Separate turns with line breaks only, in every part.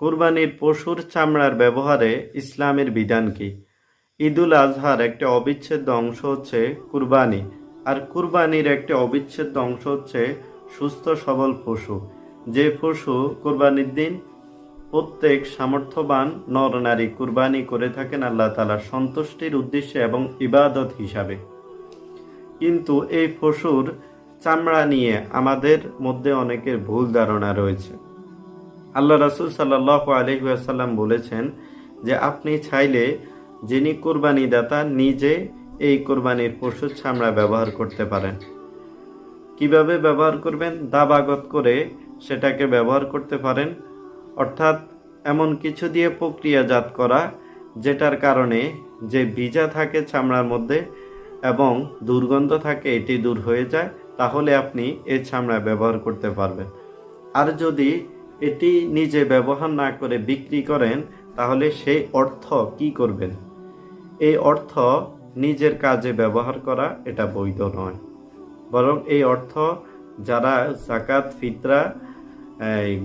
কুরবানির পশুর চামড়ার ব্যবহারে ইসলামের বিধান কি? ঈদুল আজহার একটি অবিচ্ছেদ্য অংশ হচ্ছে কুরবানি, আর কুরবানির একটি অবিচ্ছেদ্য অংশ হচ্ছে সুস্থ সবল পশু। যে পশু কুরবানির দিন প্রত্যেক সামর্থ্যবান নর নারী কুরবানি করে থাকেন আল্লাহ তাআলার সন্তুষ্টির উদ্দেশ্যে এবং ইবাদত হিসাবে। কিন্তু এই পশুর চামড়া নিয়ে আমাদের মধ্যে অনেকের ভুল ধারণা রয়েছে। আল্লাহ রাসূল সাল্লাল্লাহু আলাইহি ওয়াসাল্লাম বলেছেন যে আপনি চাইলে যিনি কুরবানি দাতা নিজে এই কুরবানির পশুর চামড়া ব্যবহার করতে পারেন। কিভাবে ব্যবহার করবেন? দাবাগত করে সেটাকে ব্যবহার করতে পারেন, অর্থাৎ এমন কিছু দিয়ে প্রক্রিয়াজাত করা যেটার কারণে যে ভিজা থাকে চামড়ার মধ্যে এবং দুর্গন্ধ থাকে এটি দূর হয়ে যায়, তাহলে আপনি এই চামড়া ব্যবহার করতে পারবেন। আর যদি এটি নিজে ব্যবহার না করে বিক্রি করেন, তাহলে সেই অর্থ কি করবেন? এই অর্থ নিজের কাজে ব্যবহার করা এটা বৈধ নয়, বরং এই অর্থ যারা যাকাত ফিতরা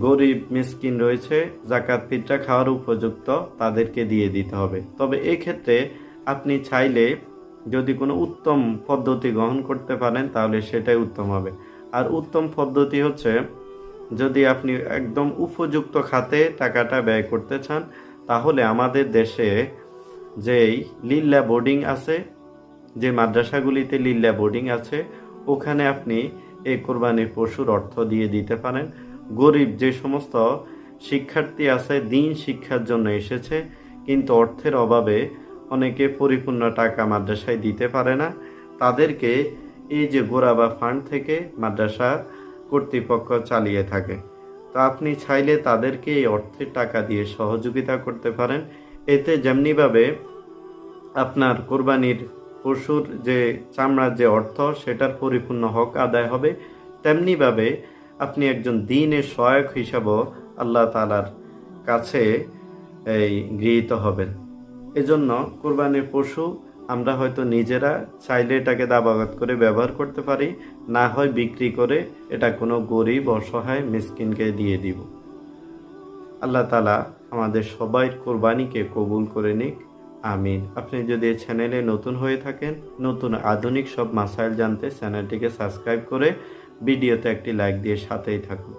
গরিব মিসকিন রয়েছে, যাকাত ফিতরা খাওয়ার উপযুক্ত, তাদেরকে দিয়ে দিতে হবে। তবে এই ক্ষেত্রে আপনি চাইলে যদি কোনো উত্তম পদ্ধতি গ্রহণ করতে পারেন তাহলে সেটাই উত্তম হবে। আর উত্তম পদ্ধতি হচ্ছে, যদি আপনি একদম উপযুক্ত খাতে টাকাটা ব্যয় করতে চান, তাহলে আমাদের দেশে যেই লিল্লা বোর্ডিং আছে, যে মাদ্রাসাগুলিতে লিল্লা বোর্ডিং আছে, ওখানে আপনি এই কোরবানির পশুর অর্থ দিয়ে দিতে পারেন। গরিব যে সমস্ত শিক্ষার্থী আছে, দিন শিক্ষার জন্য এসেছে, কিন্তু অর্থের অভাবে অনেকে পরিপূর্ণ টাকা মাদ্রাসায় দিতে পারে না, তাদেরকে এই যে গোরাবা ফান্ড থেকে মাদ্রাসা কর্তৃপক্ষ চালিয়ে থাকে। তো আপনি চাইলে তাদেরকে এই অর্থের টাকা দিয়ে সহযোগিতা করতে পারেন। এতে যেমনিভাবে আপনার কোরবানির পশুর যে চামড়ার যে অর্থ সেটার পরিপূর্ণ হক আদায় হবে, তেমনিভাবে আপনি একজন দ্বীনের সহায়ক হিসাবেও আল্লাহ তাআলার কাছে গৃহীত হবেন। এজন্য কোরবানির পশু আমরা হয়তো নিজেরা চাইলে এটাকে দাবাগত করে ব্যবহার করতে পারি, না হয় বিক্রি করে এটা কোনো গরিব অসহায় মিসকিনকে দিয়ে দিব। আল্লাহ তাআলা আমাদের সবাই কোরবানিকে কবুল করে নিক, আমিন। আপনি যদি এই চ্যানেলে নতুন হয়ে থাকেন, নতুন আধুনিক সব মাসাইল জানতে চ্যানেলটিকে সাবস্ক্রাইব করে ভিডিওতে একটি লাইক দিয়ে সাথেই থাকুন।